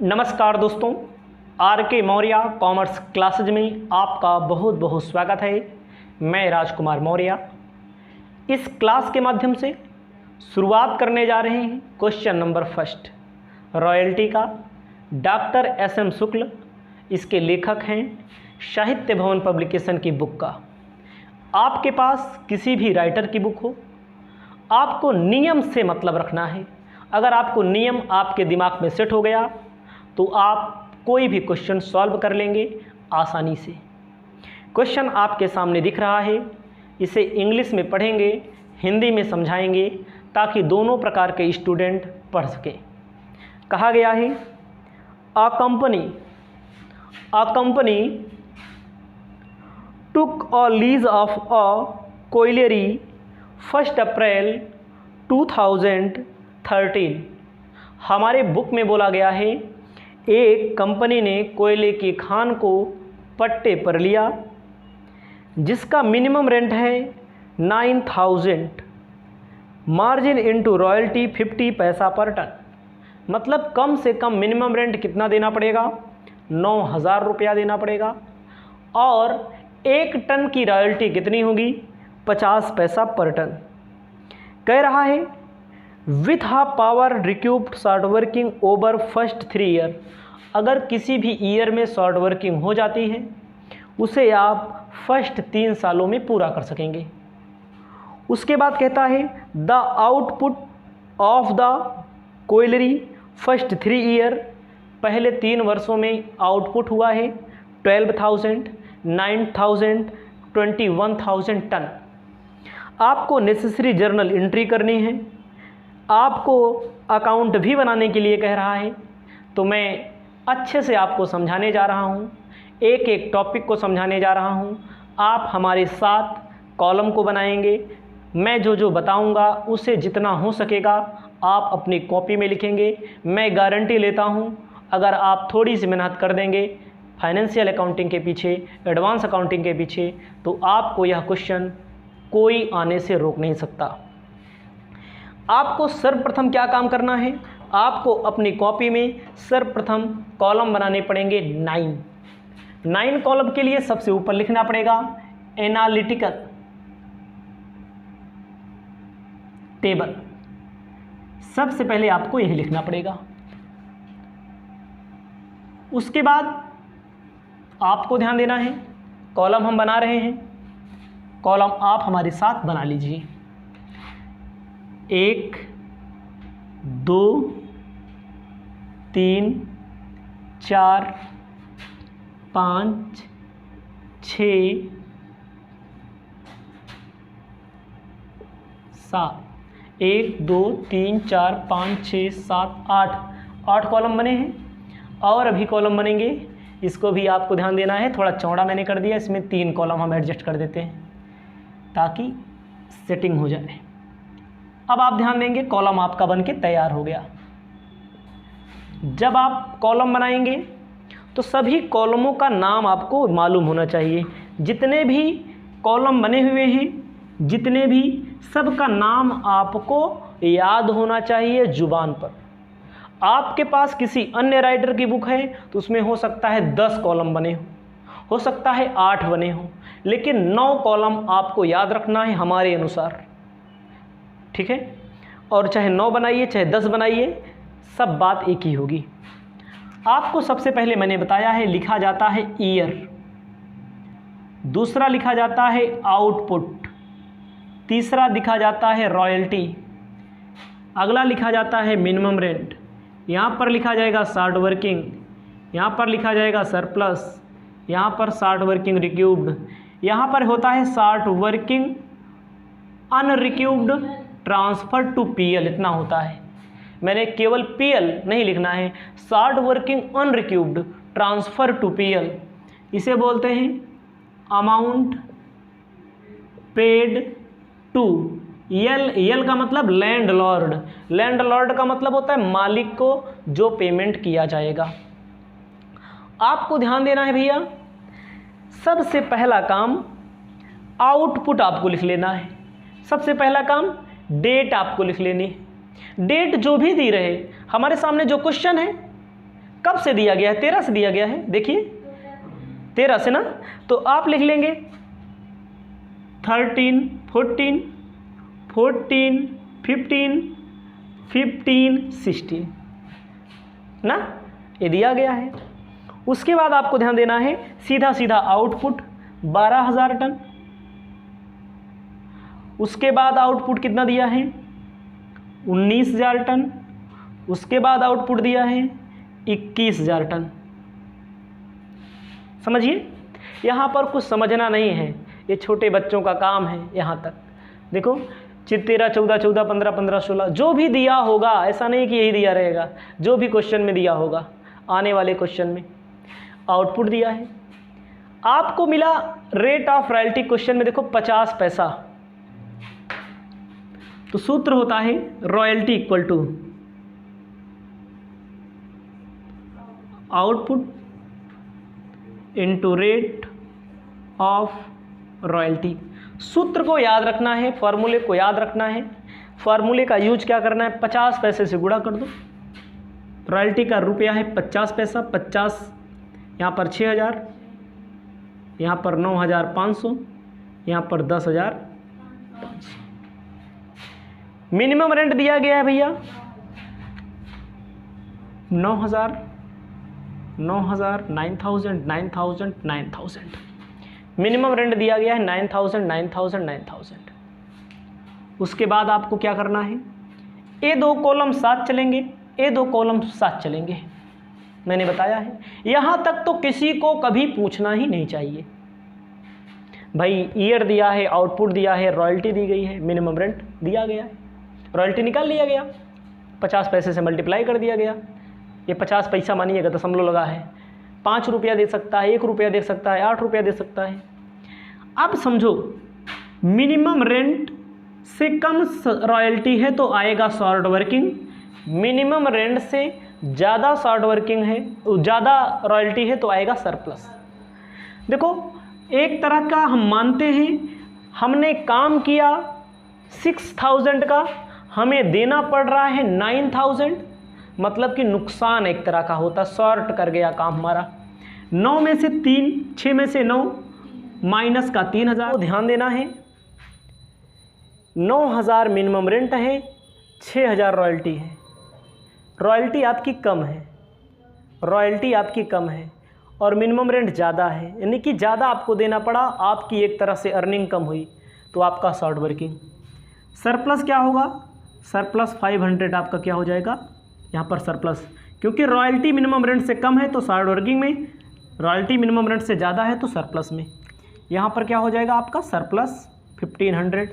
नमस्कार दोस्तों, आर के मौर्य कॉमर्स क्लासेज में आपका बहुत बहुत स्वागत है। मैं राजकुमार मौर्य इस क्लास के माध्यम से शुरुआत करने जा रहे हैं क्वेश्चन नंबर फर्स्ट रॉयल्टी का। डॉक्टर एस.एम. शुक्ल इसके लेखक हैं। साहित्य भवन पब्लिकेशन की बुक का। आपके पास किसी भी राइटर की बुक हो, आपको नियम से मतलब रखना है। अगर आपको नियम आपके दिमाग में सेट हो गया तो आप कोई भी क्वेश्चन सॉल्व कर लेंगे आसानी से। क्वेश्चन आपके सामने दिख रहा है, इसे इंग्लिश में पढ़ेंगे, हिंदी में समझाएंगे ताकि दोनों प्रकार के स्टूडेंट पढ़ सकें। कहा गया है a company took a lease of a colliery 1 April 2013। हमारे बुक में बोला गया है एक कंपनी ने कोयले की खान को पट्टे पर लिया जिसका मिनिमम रेंट है 9000, मार्जिन इनटू रॉयल्टी 50 पैसा पर टन। मतलब कम से कम मिनिमम रेंट कितना देना पड़ेगा, 9000 रुपया देना पड़ेगा और 1 टन की रॉयल्टी कितनी होगी, 50 पैसा पर टन। कह रहा है with half power recouped short working over first 3 year. अगर किसी भी ईयर में शॉर्ट वर्किंग हो जाती है उसे आप फर्स्ट 3 सालों में पूरा कर सकेंगे। उसके बाद कहता है the output of the कोयलरी first 3 year. पहले 3 वर्षों में आउटपुट हुआ है 12,000, 9,000, 21,000 टन। आपको नेसेसरी जर्नल एंट्री करनी है। आपको अकाउंट भी बनाने के लिए कह रहा है, तो मैं अच्छे से आपको समझाने जा रहा हूँ, एक एक टॉपिक को समझाने जा रहा हूँ। आप हमारे साथ कॉलम को बनाएंगे। मैं जो जो बताऊँगा उसे जितना हो सकेगा आप अपनी कॉपी में लिखेंगे। मैं गारंटी लेता हूँ अगर आप थोड़ी सी मेहनत कर देंगे फाइनेंशियल अकाउंटिंग के पीछे, एडवांस अकाउंटिंग के पीछे, तो आपको यह क्वेश्चन कोई आने से रोक नहीं सकता। आपको सर्वप्रथम क्या काम करना है, आपको अपनी कॉपी में सर्वप्रथम कॉलम बनाने पड़ेंगे 9 कॉलम के लिए सबसे ऊपर लिखना पड़ेगा एनालिटिकल टेबल। सबसे पहले आपको यही लिखना पड़ेगा। उसके बाद आपको ध्यान देना है, कॉलम हम बना रहे हैं, कॉलम आप हमारे साथ बना लीजिए। 1 2 3 4 5 6 7। 1 2 3 4 5 6 7 8 कॉलम बने हैं और अभी कॉलम बनेंगे। इसको भी आपको ध्यान देना है, थोड़ा चौड़ा मैंने कर दिया, इसमें 3 कॉलम हम एडजस्ट कर देते हैं ताकि सेटिंग हो जाए। अब आप ध्यान देंगे, कॉलम आपका बन के तैयार हो गया। जब आप कॉलम बनाएंगे तो सभी कॉलमों का नाम आपको मालूम होना चाहिए। जितने भी कॉलम बने हुए हैं, जितने भी, सबका नाम आपको याद होना चाहिए जुबान पर। आपके पास किसी अन्य राइटर की बुक है तो उसमें हो सकता है 10 कॉलम बने हो सकता है 8 बने हों, लेकिन 9 कॉलम आपको याद रखना है हमारे अनुसार, ठीक है। और चाहे 9 बनाइए चाहे 10 बनाइए, सब बात एक ही होगी। आपको सबसे पहले मैंने बताया है लिखा जाता है ईयर, दूसरा लिखा जाता है आउटपुट, तीसरा लिखा जाता है रॉयल्टी, अगला लिखा जाता है मिनिमम रेंट, यहाँ पर लिखा जाएगा शॉर्ट वर्किंग, यहाँ पर लिखा जाएगा सरप्लस, यहाँ पर शॉर्ट वर्किंग रिक्यूब्ड, यहाँ पर होता है short working unrecouped transfer to PL, इतना होता है। मैंने केवल पीएल नहीं लिखना है, short working unrecouped transfer to PL, इसे बोलते हैं अमाउंट पेड टू यल का मतलब लैंडलॉर्ड, लैंडलॉर्ड का मतलब होता है मालिक को जो पेमेंट किया जाएगा। आपको ध्यान देना है भैया, सबसे पहला काम आउटपुट आपको लिख लेना है। सबसे पहला काम डेट आपको लिख लेनी है। डेट जो भी दी रहे, हमारे सामने जो क्वेश्चन है कब से दिया गया है? 13 से दिया गया है, देखिए 13 से ना, तो आप लिख लेंगे 13, 14, 14, 15, 15, 16 ना, ये दिया गया है। उसके बाद आपको ध्यान देना है सीधा सीधा आउटपुट 12,000 टन। उसके बाद आउटपुट कितना दिया है? 19,000 टन। उसके बाद आउटपुट दिया है 21,000 टन। समझिए, यहाँ पर कुछ समझना नहीं है, ये छोटे बच्चों का काम है। यहाँ तक देखो 13, 14, 14, 15, 15, 16 जो भी दिया होगा, ऐसा नहीं कि यही दिया रहेगा, जो भी क्वेश्चन में दिया होगा, आने वाले क्वेश्चन में आउटपुट दिया है। आपको मिला रेट ऑफ रॉयल्टी, क्वेश्चन में देखो 50 पैसा, तो सूत्र होता है royalty equal to output into rate of royalty. सूत्र को याद रखना है, फॉर्मूले को याद रखना है। फॉर्मूले का यूज क्या करना है? 50 पैसे से गुणा कर दो। रॉयल्टी का रुपया है 50 पैसा, 50 यहाँ पर 6,000, यहाँ पर 9,500, यहाँ पर 10,500। मिनिमम रेंट दिया गया है भैया 9,000, 9,000, 9,000, 9,000, 9,000। मिनिमम रेंट दिया गया है 9,000, 9,000, 9,000। उसके बाद आपको क्या करना है? ये दो कॉलम साथ चलेंगे, ये दो कॉलम साथ चलेंगे, मैंने बताया है। यहाँ तक तो किसी को कभी पूछना ही नहीं चाहिए। भाई ईयर दिया है, आउटपुट दिया है, रॉयल्टी दी गई है, मिनिमम रेंट दिया गया है, रॉयल्टी निकाल लिया गया, 50 पैसे से मल्टीप्लाई कर दिया गया। ये 50 पैसा मानिएगा, दशमलव लगा है, 5 रुपया दे सकता है, 1 रुपया दे सकता है, 8 रुपया दे सकता है। अब समझो मिनिमम रेंट से कम रॉयल्टी है तो आएगा शॉर्ट वर्किंग, मिनिमम रेंट से ज़्यादा शॉर्ट वर्किंग है, ज़्यादा रॉयल्टी है तो आएगा सरप्लस। देखो एक तरह का हम मानते हैं, हमने काम किया 6,000 का, हमें देना पड़ रहा है 9,000, मतलब कि नुकसान एक तरह का होता, शॉर्ट कर गया काम हमारा। 9 में से 3, 6 में से 9, माइनस का 3,000। तो ध्यान देना है 9,000 मिनिमम रेंट है, 6,000 रॉयल्टी है। रॉयल्टी आपकी कम है, रॉयल्टी आपकी कम है और मिनिमम रेंट ज़्यादा है, यानी कि ज़्यादा आपको देना पड़ा, आपकी एक तरह से अर्निंग कम हुई, तो आपका शॉर्ट वर्किंग। सरप्लस क्या होगा? सरप्लस 500 आपका क्या हो जाएगा यहाँ पर सरप्लस, क्योंकि रॉयल्टी मिनिमम रेंट से कम है तो शॉर्ट वर्किंग में, रॉयल्टी मिनिमम रेंट से ज़्यादा है तो सरप्लस में। यहाँ पर क्या हो जाएगा आपका सरप्लस 1500।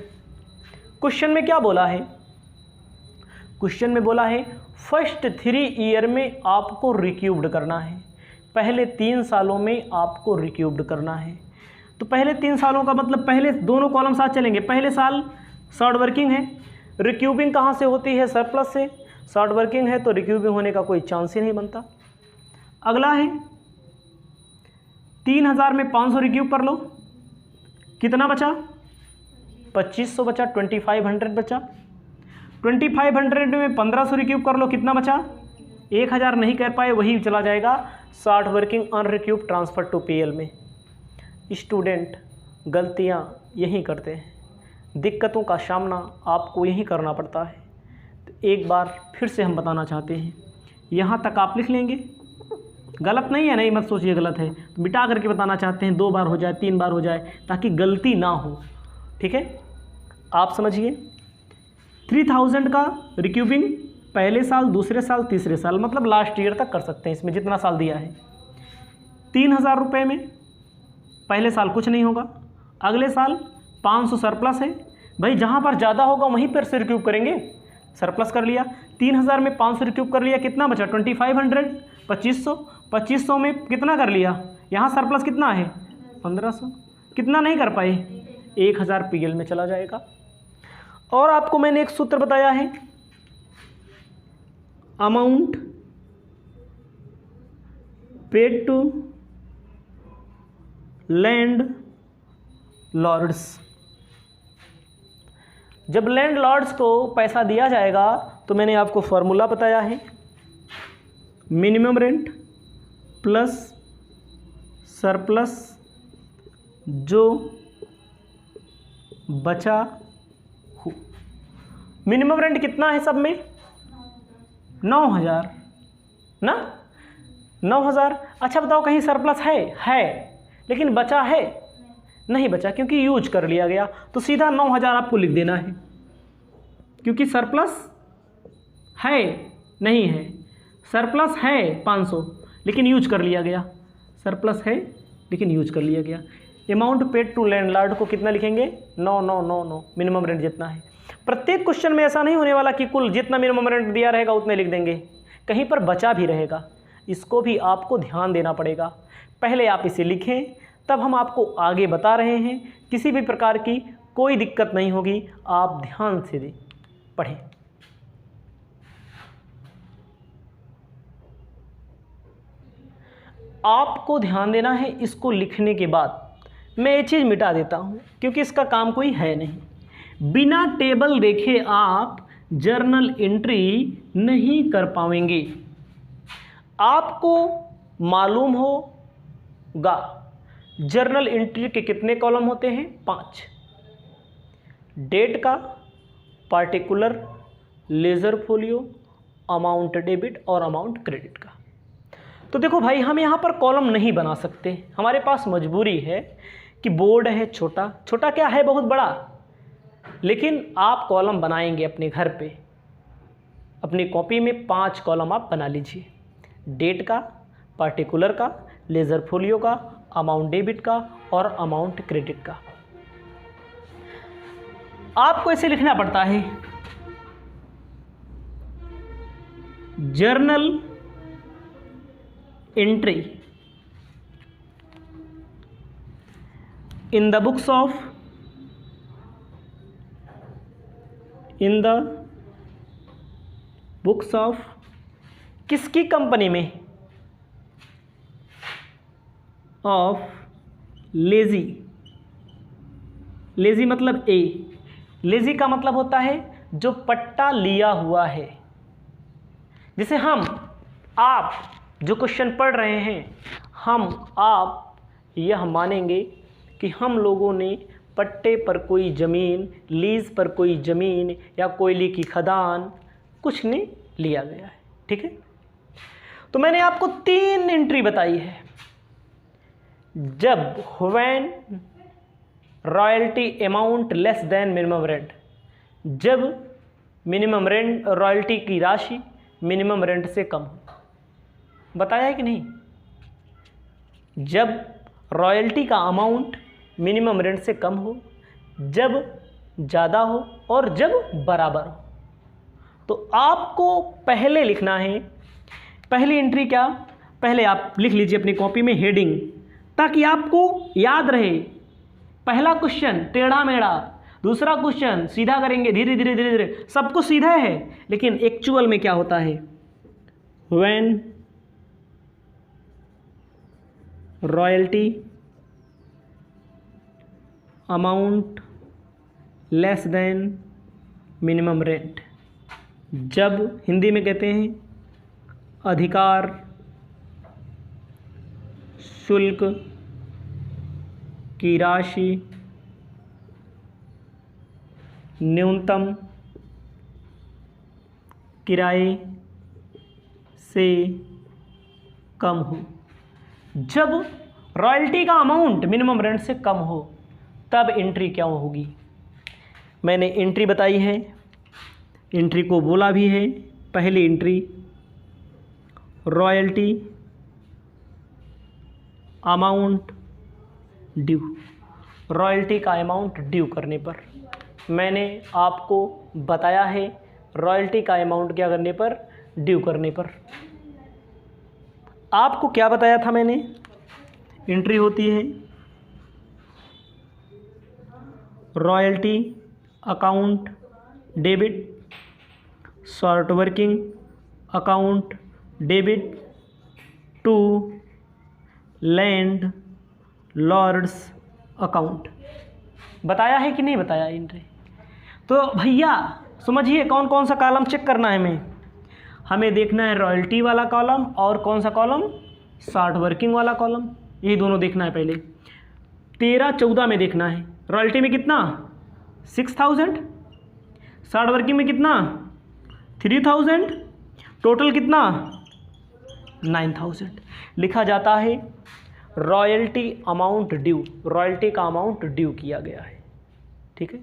क्वेश्चन में क्या बोला है? क्वेश्चन में बोला है फर्स्ट 3 ईयर में आपको रिक्यूब्ड करना है, पहले 3 सालों में आपको रिक्यूब्ड करना है। तो पहले 3 सालों का मतलब पहले दोनों कॉलम साथ चलेंगे, पहले साल शॉर्ट वर्किंग है, रिक्यूबिंग कहाँ से होती है? सरप्लस से। शॉर्ट वर्किंग है तो रिक्यूबिंग होने का कोई चांस ही नहीं बनता। अगला है 3,000 में 500 रिक्यूब कर लो, कितना बचा? 2,500 बचा, 2,500 बचा। 2,500 में 1,500 रिक्यूब कर लो, कितना बचा? 1,000 नहीं कर पाए, वही चला जाएगा short working unrecouped transfer to PL में। स्टूडेंट गलतियां यही करते हैं, दिक्कतों का सामना आपको यही करना पड़ता है। तो एक बार फिर से हम बताना चाहते हैं, यहाँ तक आप लिख लेंगे, गलत नहीं है, नहीं मत सोचिए गलत है, तो मिटा करके बताना चाहते हैं, 2 बार हो जाए, 3 बार हो जाए, ताकि गलती ना हो। ठीक है, आप समझिए 3,000 का रिक्यूबिंग पहले साल, दूसरे साल, तीसरे साल, मतलब लास्ट ईयर तक कर सकते हैं, इसमें जितना साल दिया है। 3,000 रुपये में पहले साल कुछ नहीं होगा, अगले साल 500 सरप्लस है, भाई जहाँ पर ज़्यादा होगा वहीं पर से रिक्यूब करेंगे, सरप्लस कर लिया। 3,000 में 500 रिक्यूब कर लिया, कितना बचा? 2,500, 2,500, 2,500 में कितना कर लिया? यहाँ सरप्लस कितना है? 1,500, कितना नहीं कर पाए? 1,000 पीएल में चला जाएगा। और आपको मैंने एक सूत्र बताया है, amount paid to landlords. जब लैंड लॉर्ड्स को पैसा दिया जाएगा तो मैंने आपको फॉर्मूला बताया है, मिनिमम रेंट प्लस सरप्लस जो बचा हो। मिनिमम रेंट कितना है सब में? 9,000 ना, 9,000। अच्छा बताओ कहीं सरप्लस है लेकिन बचा है? नहीं बचा, क्योंकि यूज कर लिया गया। तो सीधा 9,000 आपको लिख देना है, क्योंकि सरप्लस है नहीं है, सरप्लस है 500 लेकिन यूज कर लिया गया, सरप्लस है लेकिन यूज कर लिया गया। अमाउंट पेड टू लैंडलॉर्ड को कितना लिखेंगे? 9,999, मिनिमम रेंट जितना है। प्रत्येक क्वेश्चन में ऐसा नहीं होने वाला कि कुल जितना मिनिमम रेंट दिया रहेगा उतने लिख देंगे, कहीं पर बचा भी रहेगा, इसको भी आपको ध्यान देना पड़ेगा। पहले आप इसे लिखें, तब हम आपको आगे बता रहे हैं। किसी भी प्रकार की कोई दिक्कत नहीं होगी, आप ध्यान से पढ़ें। आपको ध्यान देना है, इसको लिखने के बाद मैं ये चीज़ मिटा देता हूँ क्योंकि इसका काम कोई है नहीं। बिना टेबल देखे आप जर्नल एंट्री नहीं कर पाएंगे। आपको मालूम होगा जर्नल एंट्री के कितने कॉलम होते हैं? 5। डेट का, particular, ledger folio, amount debit और अमाउंट क्रेडिट का। तो देखो भाई, हम यहाँ पर कॉलम नहीं बना सकते, हमारे पास मजबूरी है कि बोर्ड है छोटा, छोटा क्या है, बहुत बड़ा, लेकिन आप कॉलम बनाएंगे अपने घर पे। अपनी कॉपी में 5 कॉलम आप बना लीजिए, डेट का, पार्टिकुलर का, लेजर फोलियो का, अमाउंट डेबिट का और अमाउंट क्रेडिट का। आपको इसे लिखना पड़ता है, journal entry in the books of किसकी कंपनी में? Of lazy. लेजी मतलब ए। लेजी का मतलब होता है जो पट्टा लिया हुआ है। जैसे हम आप जो क्वेश्चन पढ़ रहे हैं, हम आप यह मानेंगे कि हम लोगों ने पट्टे पर कोई ज़मीन, लीज पर कोई ज़मीन या कोयले की खदान कुछ ने लिया गया है, ठीक है। तो मैंने आपको 3 एंट्री बताई है। जब when royalty amount less than minimum rent, जब मिनिमम रेंट रॉयल्टी की राशि मिनिमम रेंट से कम हो। बताया है कि नहीं? जब रॉयल्टी का अमाउंट मिनिमम रेंट से कम हो, जब ज़्यादा हो और जब बराबर हो। तो आपको पहले लिखना है, पहली एंट्री क्या? पहले आप लिख लीजिए अपनी कॉपी में हेडिंग, ताकि आपको याद रहे। पहला क्वेश्चन टेढ़ा मेढ़ा, दूसरा क्वेश्चन सीधा करेंगे धीरे धीरे धीरे धीरे, सब कुछ सीधा है, लेकिन एक्चुअल में क्या होता है? When royalty amount less than minimum rent, जब हिंदी में कहते हैं अधिकार शुल्क की राशि न्यूनतम किराए से कम हो। जब रॉयल्टी का अमाउंट मिनिमम रेंट से कम हो तब एंट्री क्या होगी? मैंने एंट्री बताई है, एंट्री को बोला भी है। पहली entry royalty amount due, royalty का अमाउंट ड्यू करने पर। मैंने आपको बताया है रॉयल्टी का अमाउंट क्या करने पर? ड्यू करने पर। आपको क्या बताया था मैंने? एंट्री होती है royalty account debit, short working account debit to landlords account. बताया है कि नहीं बताया एंट्री? तो भैया समझिए कौन कौन सा कॉलम चेक करना है हमें देखना है रॉयल्टी वाला कॉलम और कौन सा कॉलम? 60 वर्किंग वाला कॉलम, ये दोनों देखना है पहले। 13-14 में देखना है रॉयल्टी में कितना 6000, 60 वर्किंग में कितना 3000, टोटल कितना 9000 लिखा जाता है। रॉयल्टी अमाउंट ड्यू, रॉयल्टी का अमाउंट ड्यू किया गया है। ठीक है,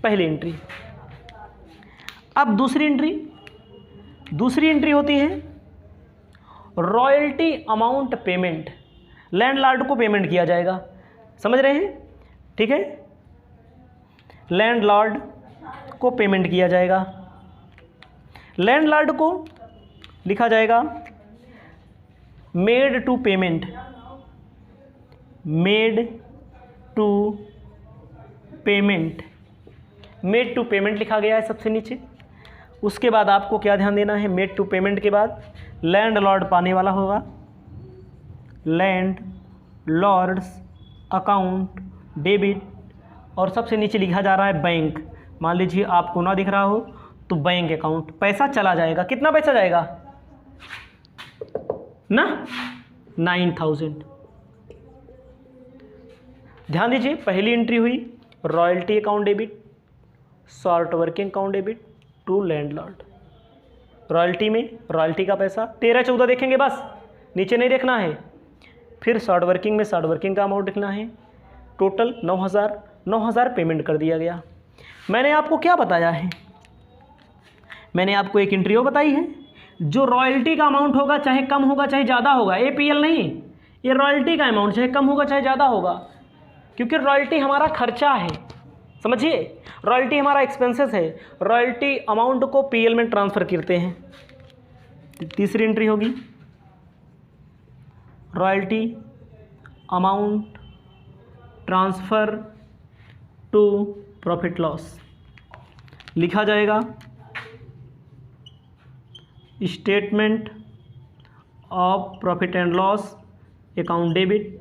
पहली एंट्री। अब दूसरी एंट्री होती है रॉयल्टी अमाउंट पेमेंट, लैंडलॉर्ड को पेमेंट किया जाएगा, समझ रहे हैं? ठीक है, लैंडलॉर्ड को पेमेंट किया जाएगा। लैंडलॉर्ड को लिखा जाएगा made to payment, made to payment, made to payment लिखा गया है सबसे नीचे। उसके बाद आपको क्या ध्यान देना है, मेड टू पेमेंट के बाद लैंडलॉर्ड पाने वाला होगा, लैंडलॉर्ड्स अकाउंट डेबिट, और सबसे नीचे लिखा जा रहा है बैंक। मान लीजिए आपको ना दिख रहा हो तो बैंक अकाउंट, पैसा चला जाएगा। कितना पैसा जाएगा ना 9000। ध्यान दीजिए, पहली एंट्री हुई royalty account debit, short working account debit to landlord. Royalty में रॉयल्टी का पैसा 13-14 देखेंगे बस, नीचे नहीं देखना है। फिर शॉर्ट वर्किंग में शॉर्ट वर्किंग का अमाउंट लिखना है, टोटल 9000 पेमेंट कर दिया गया। मैंने आपको क्या बताया है, मैंने आपको एक एंट्री और बताई है, जो रॉयल्टी का अमाउंट होगा चाहे कम होगा चाहे ज़्यादा होगा, APL नहीं, ये रॉयल्टी का अमाउंट चाहे कम होगा चाहे ज़्यादा होगा, क्योंकि रॉयल्टी हमारा खर्चा है, समझिए, रॉयल्टी हमारा एक्सपेंसेस है। रॉयल्टी अमाउंट को PL में ट्रांसफ़र करते हैं। तीसरी एंट्री होगी royalty amount transfer to profit loss, लिखा जाएगा statement of profit and loss account debit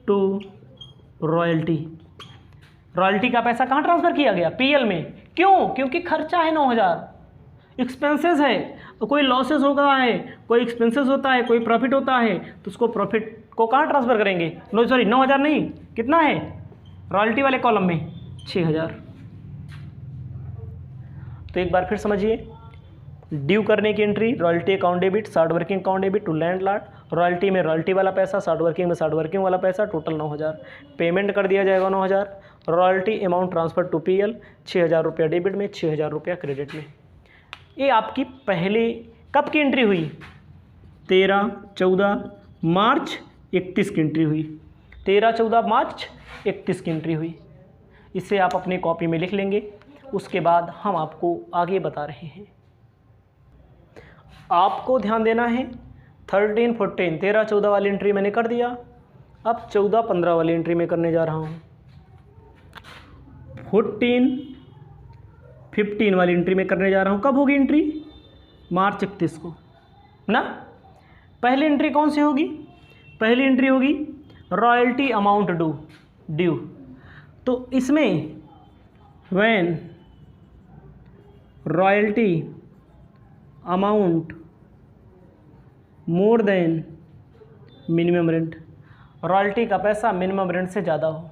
to royalty. Royalty का पैसा कहाँ ट्रांसफ़र किया गया, PL में। क्यों? क्योंकि खर्चा है 9000, एक्सपेंसेस है, तो कोई लॉसेस होगा है, कोई एक्सपेंसेस होता है, कोई प्रॉफिट होता है, तो उसको प्रॉफिट को कहाँ ट्रांसफ़र करेंगे, 9000 नहीं, कितना है रॉयल्टी वाले कॉलम में 6000। तो एक बार फिर समझिए, ड्यू करने की entry royalty account debit, short working account debit to landlord, royalty में रॉयल्टी वाला पैसा, शॉर्ट वर्किंग में शॉर्ट वर्किंग वाला पैसा, टोटल 9000 पेमेंट कर दिया जाएगा। 9000 royalty amount transfer to PL, 6000 रुपया डेबिट में, 6000 रुपया क्रेडिट में। ये आपकी पहली कब की एंट्री हुई, 13-14 मार्च 31 की एंट्री हुई, 13-14 मार्च 31 की एंट्री हुई। इसे आप अपनी कॉपी में लिख लेंगे। उसके बाद हम आपको आगे बता रहे हैं। आपको ध्यान देना है 13-14 13-14 वाली एंट्री मैंने कर दिया, अब 14-15 वाली एंट्री में करने जा रहा हूँ। 14-15 वाली एंट्री में करने जा रहा हूँ। कब होगी एंट्री, मार्च 31 को ना। पहली एंट्री कौन सी होगी, पहली एंट्री होगी रॉयल्टी अमाउंट ड्यू। तो इसमें when royalty amount more than minimum rent, royalty का पैसा मिनिमम रेंट से ज़्यादा हो,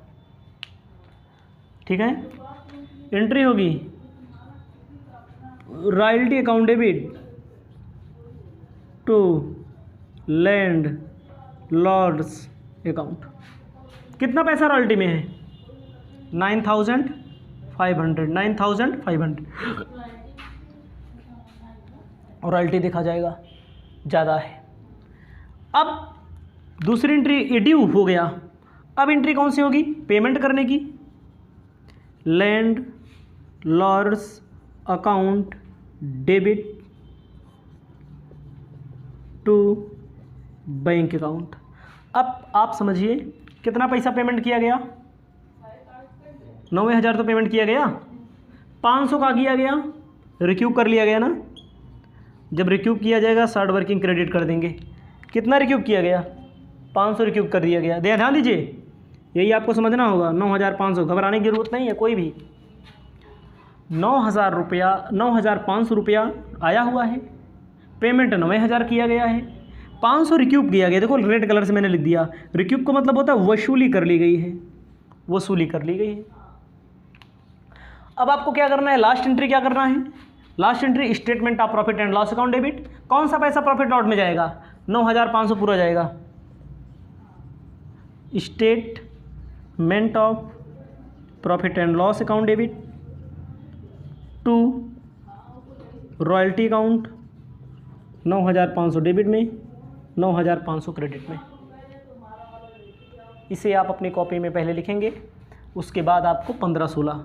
ठीक है। एंट्री होगी royalty account debit to landlords account. कितना पैसा रॉयल्टी में है, 9500 और रॉयल्टी देखा जाएगा ज़्यादा है। अब दूसरी एंट्री ड्यू हो गया। अब एंट्री कौन सी होगी, पेमेंट करने की, landlords account debit to bank account. अब आप समझिए कितना पैसा पेमेंट किया गया, 9000 तो पेमेंट किया गया, 500 का किया गया, रिक्यूब कर लिया गया ना। जब रिक्यूब किया जाएगा शॉर्ट वर्किंग क्रेडिट कर देंगे। कितना रिक्यूब किया गया, 500 रिक्यूब कर दिया गया। ध्यान दीजिए, यही आपको समझना होगा। 9500, घबराने की जरूरत नहीं है कोई भी। 9500 रुपया आया हुआ है, पेमेंट 9000 किया गया है, 500 रिक्यूब किया गया, देखो रेड कलर से मैंने लिख दिया। रिक्यूब का मतलब होता है वसूली कर ली गई है, वसूली कर ली गई है। अब आपको क्या करना है, लास्ट एंट्री क्या करना है, last entry statement of profit and loss account debit. कौन सा पैसा प्रॉफिट लॉट में जाएगा, 9500 पूरा जाएगा। Statement of profit and loss account debit to royalty account 9500 debit में, 9500 क्रेडिट में। इसे आप अपनी कॉपी में पहले लिखेंगे, उसके बाद आपको 1516।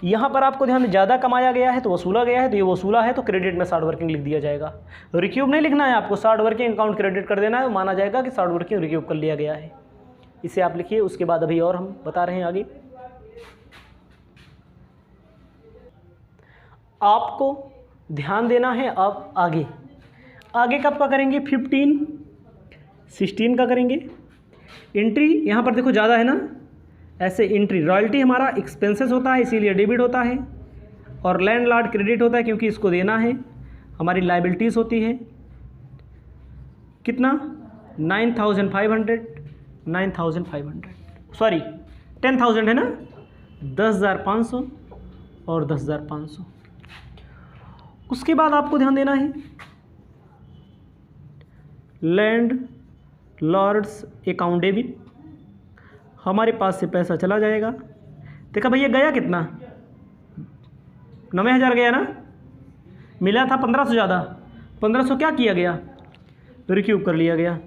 यहाँ पर आपको ध्यान, ज़्यादा कमाया गया है तो वसूला गया है, तो ये वसूला है तो क्रेडिट में 60 वर्किंग लिख दिया जाएगा। रिक्यूब नहीं लिखना है आपको, 60 वर्किंग अकाउंट क्रेडिट कर देना है, माना जाएगा कि 60 वर्किंग रिक्यूब कर लिया गया है। इसे आप लिखिए, उसके बाद अभी और हम बता रहे हैं आगे। आपको ध्यान देना है अब आगे, आगे कब का करेंगे, 15 16 का करेंगे। एंट्री यहाँ पर देखो ज़्यादा है ना, ऐसे एंट्री रॉयल्टी हमारा एक्सपेंसेस होता है इसीलिए डेबिट होता है, और लैंडलॉर्ड क्रेडिट होता है क्योंकि इसको देना है, हमारी लाइबिलिटीज़ होती है। कितना, 9,500 सॉरी 10,000 है ना, 10,500 और 10,500। उसके बाद आपको ध्यान देना है लैंड लॉर्ड्स अकाउंट डेबिट, हमारे पास से पैसा चला जाएगा। देखा भैया गया कितना, 9000 गया ना, मिला था 1500 ज़्यादा, 1500 क्या किया गया, रिक्यूब कर लिया गया।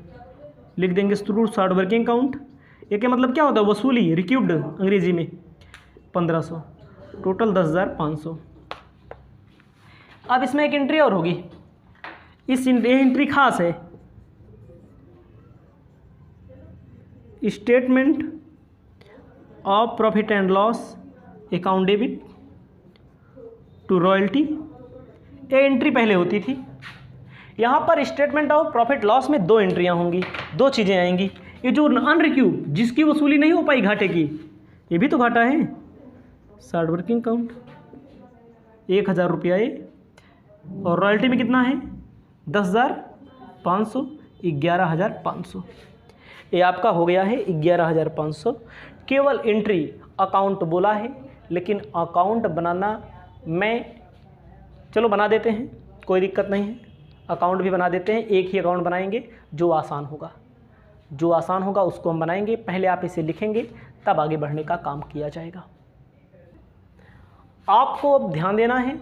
लिख देंगे थ्रू 60 वर्किंग अकाउंट। ये क्या मतलब क्या होता है, वसूली, रिक्यूब्ड अंग्रेजी में 1500, टोटल 10,500। अब इसमें एक एंट्री और होगी, इस एंट्री खास है, statement of profit and loss account debit to royalty. ये एंट्री पहले होती थी, यहाँ पर स्टेटमेंट ऑफ प्रॉफिट लॉस में 2 एंट्रियाँ होंगी, 2 चीज़ें आएंगी। ये जो अनरिक्यूब जिसकी वसूली नहीं हो पाई घाटे की, ये भी तो घाटा है। 60 वर्किंग अकाउंट 1000 रुपया ये, और रॉयल्टी में कितना है 10,500, 11,500। ये आपका हो गया है 11,500। केवल एंट्री अकाउंट बोला है, लेकिन अकाउंट बनाना मैं, चलो बना देते हैं, कोई दिक्कत नहीं है, अकाउंट भी बना देते हैं। एक ही अकाउंट बनाएंगे जो आसान होगा, जो आसान होगा उसको हम बनाएंगे। पहले आप इसे लिखेंगे, तब आगे बढ़ने का काम किया जाएगा। आपको अब ध्यान देना है,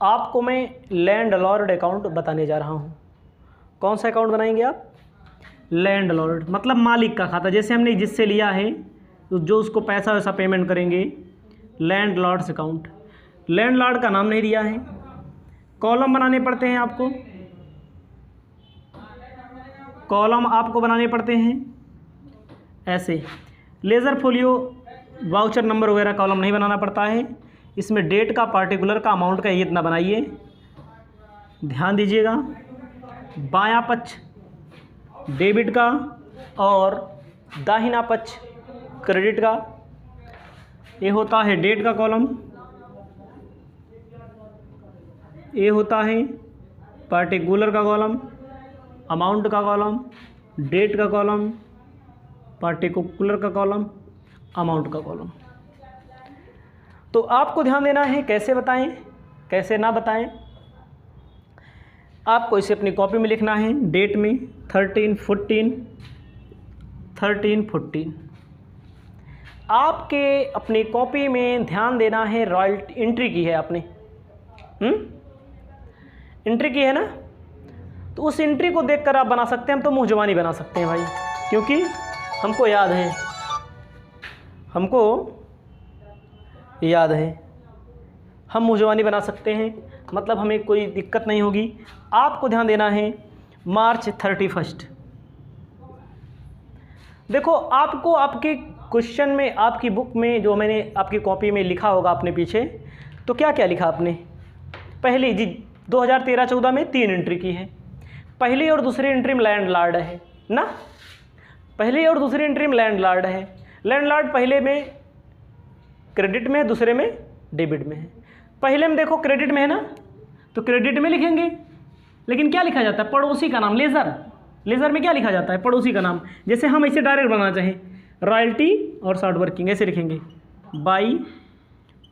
आपको मैं लैंडलॉर्ड अकाउंट बताने जा रहा हूँ। कौन सा अकाउंट बनाएंगे आप, लैंडलॉर्ड मतलब मालिक का खाता, जैसे हमने जिससे लिया है तो जो उसको पैसा वैसा पेमेंट करेंगे, लैंडलॉर्ड्स अकाउंट। लैंडलॉर्ड का नाम नहीं दिया है, कॉलम बनाने पड़ते हैं आपको, कॉलम आपको बनाने पड़ते हैं ऐसे। लेज़र फोलियो वाउचर नंबर वगैरह कॉलम नहीं बनाना पड़ता है। इसमें डेट का, पार्टिकुलर का, अमाउंट का ये इतना बनाइए, ध्यान दीजिएगा। बायां पक्ष डेबिट का और दाहिना पक्ष क्रेडिट का। ये होता है डेट का कॉलम, ये होता है पार्टिकुलर का कॉलम, अमाउंट का कॉलम, डेट का कॉलम, पार्टिकुलर का कॉलम, अमाउंट का कॉलम। तो आपको ध्यान देना है कैसे बताएं कैसे ना बताएं। आपको इसे अपनी कॉपी में लिखना है, डेट में 13/14 आपके अपनी कॉपी में ध्यान देना है। रॉयल्टी एंट्री की है आपने, एंट्री की है ना, तो उस एंट्री को देखकर आप बना सकते हैं। हम तो मुँह जुबानी बना सकते हैं भाई, क्योंकि हमको याद है, हम मुँह जुबानी बना सकते हैं, मतलब हमें कोई दिक्कत नहीं होगी। आपको ध्यान देना है मार्च 31। देखो आपको आपके क्वेश्चन में, आपकी बुक में, जो मैंने आपकी कॉपी में लिखा होगा अपने पीछे, तो क्या क्या लिखा आपने, पहली जी 2013-14 में 3 एंट्री की है। पहली और दूसरी एंट्री में लैंडलॉर्ड है ना, पहली और दूसरी एंट्री में लैंडलॉर्ड है। लैंडलॉर्ड पहले में क्रेडिट में है, दूसरे में डेबिट में है। पहले में देखो क्रेडिट में है ना, तो क्रेडिट में लिखेंगे, लेकिन क्या लिखा जाता है, पड़ोसी का नाम, लेज़र लेज़र में क्या लिखा जाता है? पड़ोसी का नाम। जैसे हम इसे डायरेक्ट बनाना चाहें, रॉयल्टी और शॉर्ट वर्किंग ऐसे लिखेंगे, by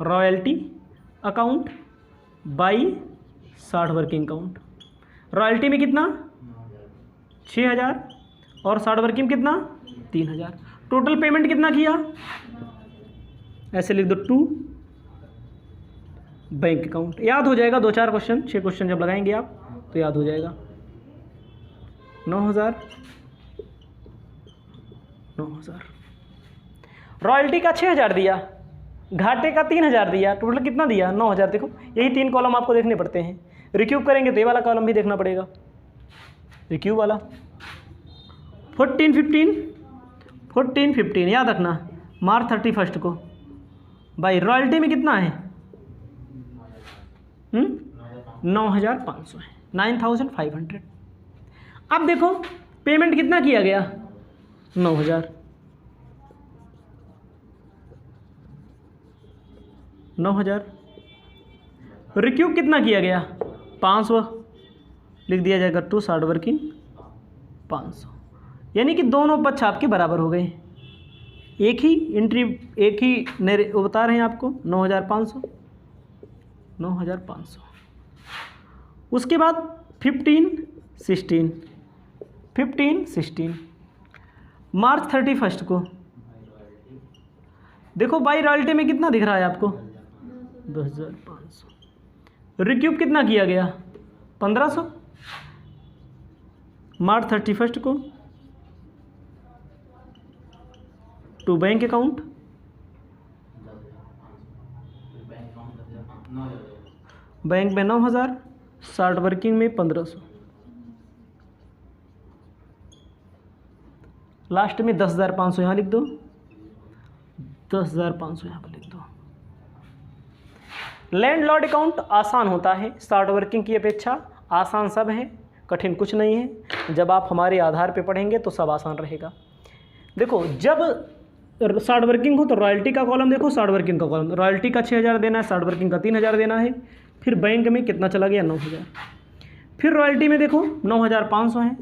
royalty account by short working account. Royalty में कितना? 6000 और शॉर्ट वर्किंग में कितना? 3000। टोटल पेमेंट कितना किया? ऐसे लिख दो, टू बैंक अकाउंट। याद हो जाएगा 2-4 क्वेश्चन, 6 क्वेश्चन जब लगाएंगे आप तो याद हो जाएगा। 9000 रॉयल्टी का 6000 दिया, घाटे का 3000 दिया, टोटल कितना दिया? 9000। देखो यही 3 कॉलम आपको देखने पड़ते हैं। रिक्यूब करेंगे तो ये वाला कॉलम भी देखना पड़ेगा, रिक्यूब वाला। 14-15 याद रखना, मार्च 31 को। भाई रॉयल्टी में कितना है? 9500 है, 9500। अब देखो पेमेंट कितना किया गया? 9000। 9000। रिक्यूब कितना किया गया? 500। लिख दिया जाएगा टू शॉर्ट वर्किंग 500। यानी कि दोनों पक्ष आपके बराबर हो गए। एक ही एंट्री, एक ही बता रहे हैं आपको 9500। उसके बाद 15-16 मार्च 31 को देखो बाई रॉयल्टी में कितना दिख रहा है आपको? 2500। रिक्यूब कितना किया गया? 1500। मार्च 31 को टू बैंक अकाउंट, बैंक में 9000, शॉर्ट वर्किंग में 1500, लास्ट में 10,500 यहाँ लिख दो, 10,500 यहाँ पर लिख दो। लैंडलॉर्ड अकाउंट आसान होता है, शॉर्ट वर्किंग की अपेक्षा आसान सब है, कठिन कुछ नहीं है। जब आप हमारे आधार पे पढ़ेंगे तो सब आसान रहेगा। देखो जब शॉर्ट वर्किंग हो तो रॉयल्टी का कॉलम देखो, शॉर्ट वर्किंग का कॉलम, रॉयल्टी का 6000 देना है, शॉर्ट वर्किंग का 3000 देना है। फिर बैंक में कितना चला गया? 9000। फिर रॉयल्टी में देखो 9500 है,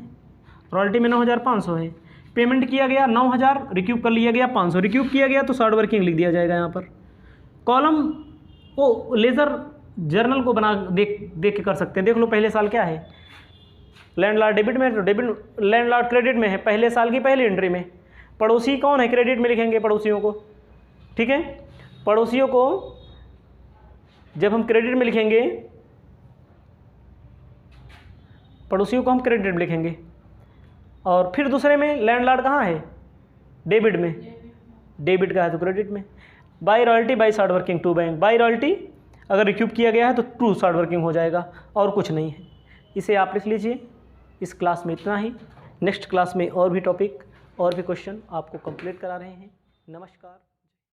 रॉयल्टी में 9500 है, पेमेंट किया गया 9000, रिक्यूब कर लिया गया 500, रिक्यूब किया गया तो शॉर्ट वर्किंग लिख दिया जाएगा यहाँ पर। कॉलम वो लेज़र जर्नल को बना देख के कर सकते हैं। देख लो पहले साल क्या है, लैंडलॉर्ड डेबिट में, तो डेबिट लैंडलॉर्ड क्रेडिट में है, पहले साल की पहली एंट्री में। पड़ोसी कौन है? क्रेडिट में लिखेंगे पड़ोसियों को, ठीक है। पड़ोसियों को जब हम क्रेडिट में लिखेंगे, पड़ोसियों को हम क्रेडिट में लिखेंगे। और फिर दूसरे में लैंडलॉर्ड कहाँ है? डेबिट में, डेबिट का है तो क्रेडिट में। By royalty by short working to bank, by royalty अगर रिक्यूब किया गया है तो टू शॉर्ट वर्किंग हो जाएगा और कुछ नहीं है। इसे आप लिख लीजिए। इस क्लास में इतना ही, नेक्स्ट क्लास में और भी टॉपिक और भी क्वेश्चन आपको कंप्लीट करा रहे हैं। नमस्कार।